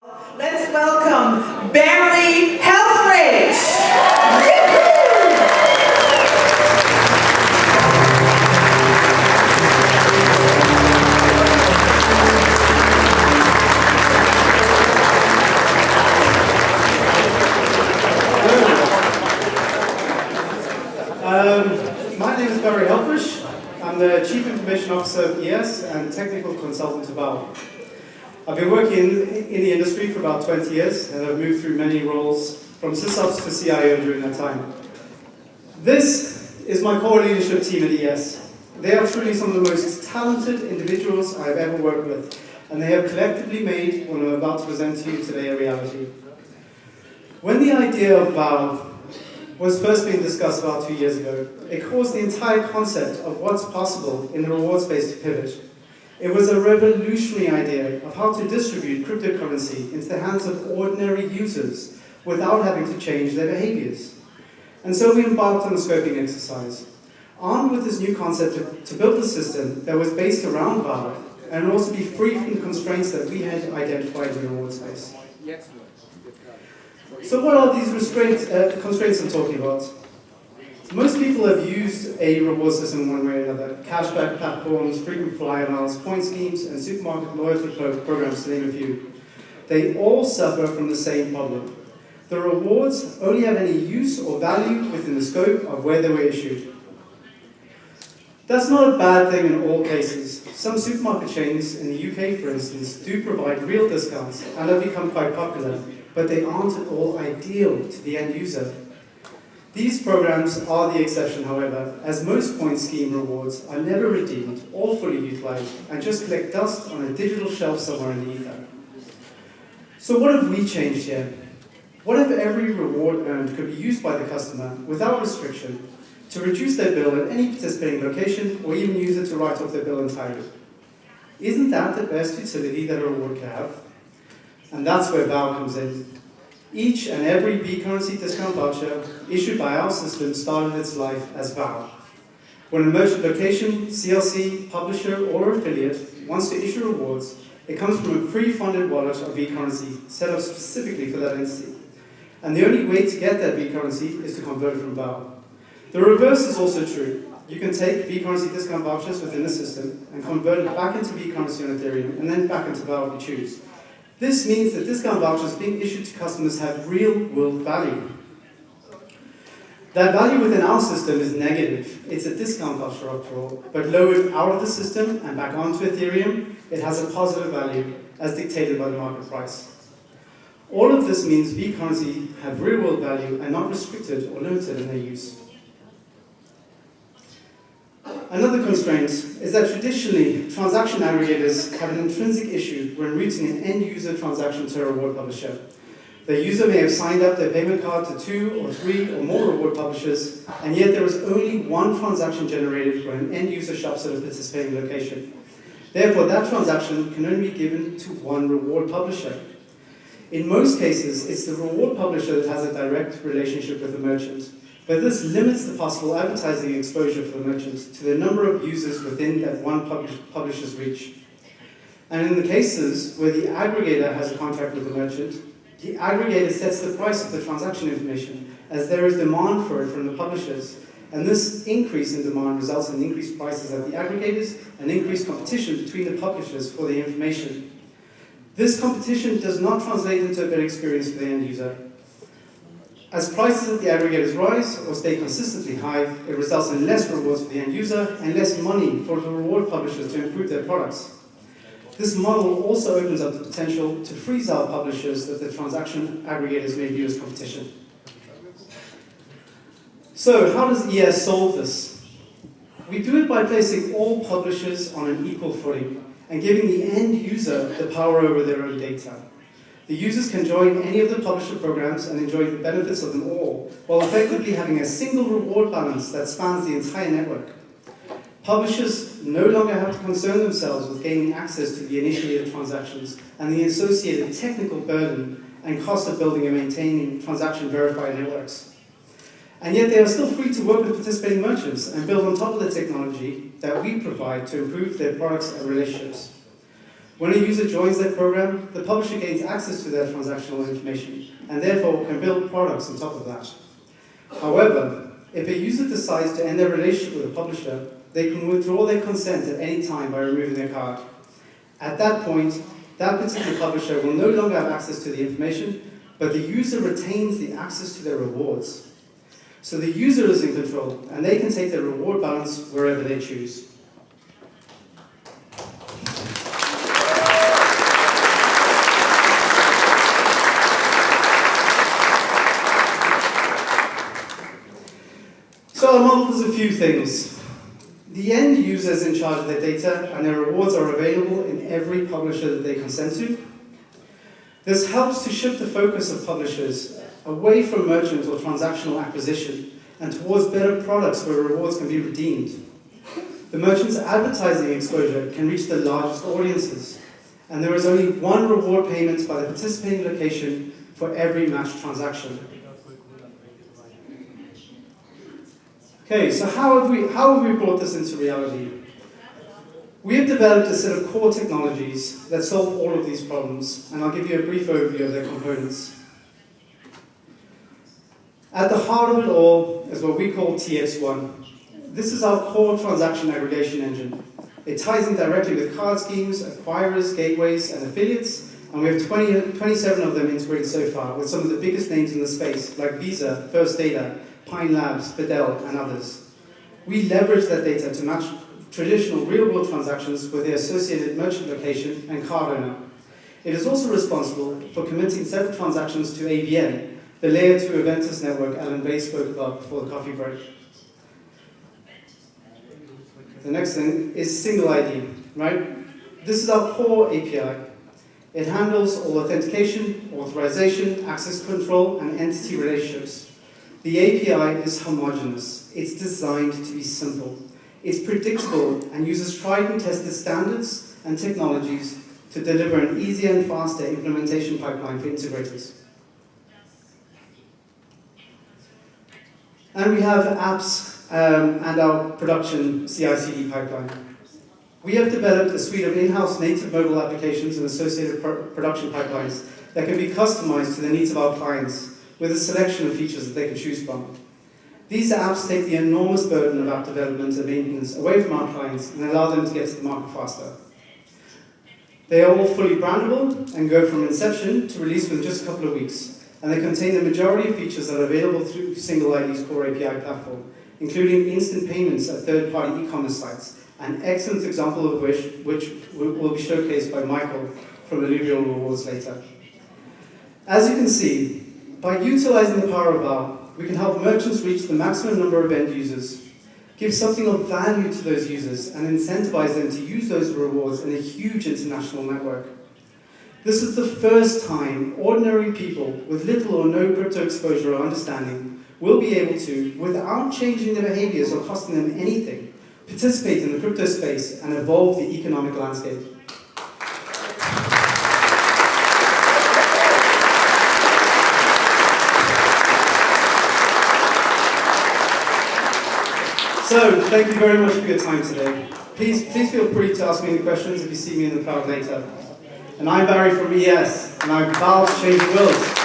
Let's welcome Barry Helfrich. My name is Barry Helfrich. I'm the Chief Information Officer of ES and Technical Consultant to VowUp. I've been working in the industry for about 20 years, and I've moved through many roles, from sysops to CIO during that time. This is my core leadership team at ES. They are truly some of the most talented individuals I've ever worked with, and they have collectively made what I'm about to present to you today a reality. When the idea of VowUp was first being discussed about 2 years ago, it caused the entire concept of what's possible in the reward space to pivot. It was a revolutionary idea of how to distribute cryptocurrency into the hands of ordinary users without having to change their behaviors. And so we embarked on a scoping exercise, armed with this new concept to build a system that was based around VowUp and also be free from the constraints that we had identified in the reward space. So what are these constraints I'm talking about? Most people have used a reward system one way or another. Cashback platforms, frequent flyer miles, point schemes, and supermarket loyalty programs, to name a few. They all suffer from the same problem. The rewards only have any use or value within the scope of where they were issued. That's not a bad thing in all cases. Some supermarket chains in the UK, for instance, do provide real discounts and have become quite popular, but they aren't at all ideal to the end user. These programs are the exception, however, as most point scheme rewards are never redeemed or fully utilized and just collect dust on a digital shelf somewhere in the ether. So what have we changed here? What if every reward earned could be used by the customer without restriction to reduce their bill at any participating location or even use it to write off their bill entirely? Isn't that the best utility that a reward can have? And that's where VOW comes in. Each and every vCurrency discount voucher issued by our system started its life as VOW. When a merchant location, CLC, publisher, or affiliate wants to issue rewards, it comes from a pre-funded wallet of vCurrency set up specifically for that entity. And the only way to get that vCurrency is to convert it from VOW. The reverse is also true. You can take vCurrency discount vouchers within the system and convert it back into vCurrency on Ethereum and then back into VOW if you choose. This means that discount vouchers being issued to customers have real-world value. That value within our system is negative. It's a discount voucher after all, but lowered out of the system and back onto Ethereum, it has a positive value as dictated by the market price. All of this means vCurrency have real-world value and not restricted or limited in their use. Another constraint is that traditionally, transaction aggregators have an intrinsic issue when routing an end-user transaction to a reward publisher. The user may have signed up their payment card to 2 or 3 or more reward publishers, and yet there is only one transaction generated when an end-user shops at a participating location. Therefore, that transaction can only be given to one reward publisher. In most cases, it's the reward publisher that has a direct relationship with the merchant. But this limits the possible advertising exposure for the merchant to the number of users within that one publisher's reach. And in the cases where the aggregator has a contract with the merchant, the aggregator sets the price of the transaction information as there is demand for it from the publishers. And this increase in demand results in increased prices at the aggregators and increased competition between the publishers for the information. This competition does not translate into a better experience for the end user. As prices at the aggregators rise or stay consistently high, it results in less rewards for the end user and less money for the reward publishers to improve their products. This model also opens up the potential to freeze out publishers that the transaction aggregators may view as competition. So, how does ES solve this? We do it by placing all publishers on an equal footing and giving the end user the power over their own data. The users can join any of the publisher programs and enjoy the benefits of them all, while effectively having a single reward balance that spans the entire network. Publishers no longer have to concern themselves with gaining access to the initiated transactions and the associated technical burden and cost of building and maintaining transaction verified networks. And yet they are still free to work with participating merchants and build on top of the technology that we provide to improve their products and relationships. When a user joins their program, the publisher gains access to their transactional information and therefore can build products on top of that. However, if a user decides to end their relationship with a publisher, they can withdraw their consent at any time by removing their card. At that point, that particular publisher will no longer have access to the information, but the user retains the access to their rewards. So the user is in control, and they can take their reward balance wherever they choose. So our model does a few things. The end user is in charge of their data, and their rewards are available in every publisher that they consent to. This helps to shift the focus of publishers away from merchant or transactional acquisition and towards better products where rewards can be redeemed. The merchant's advertising exposure can reach the largest audiences, and there is only one reward payment by the participating location for every matched transaction. Okay, so how have we brought this into reality? We have developed a set of core technologies that solve all of these problems, and I'll give you a brief overview of their components. At the heart of it all is what we call TX1. This is our core transaction aggregation engine. It ties in directly with card schemes, acquirers, gateways, and affiliates, and we have 27 of them integrated so far, with some of the biggest names in the space, like Visa, First Data, Pine Labs, Fidel, and others. We leverage that data to match traditional real-world transactions with their associated merchant location and card owner. It is also responsible for committing several transactions to AVN, the layer 2 Aventus network Alan Bay spoke about before the coffee break. The next thing is single ID, right? This is our core API. It handles all authentication, authorization, access control, and entity relationships. The API is homogeneous. It's designed to be simple. It's predictable and uses tried and tested standards and technologies to deliver an easier and faster implementation pipeline for integrators. And we have apps and our production CI/CD pipeline. We have developed a suite of in-house native mobile applications and associated production pipelines that can be customized to the needs of our clients with a selection of features that they can choose from. These apps take the enormous burden of app development and maintenance away from our clients and allow them to get to the market faster. They are all fully brandable and go from inception to release within just a couple of weeks, and they contain the majority of features that are available through Single ID's core API platform, including instant payments at third-party e-commerce sites, an excellent example of which will be showcased by Michael from Alluvial Rewards later. As you can see, by utilizing the power of VOW, we can help merchants reach the maximum number of end users, give something of value to those users, and incentivize them to use those rewards in a huge international network. This is the first time ordinary people with little or no crypto exposure or understanding will be able to, without changing their behaviors or costing them anything, participate in the crypto space and evolve the economic landscape. So, thank you very much for your time today. Please feel free to ask me any questions if you see me in the crowd later. And I'm Barry from ES, and I'm proud to change the world.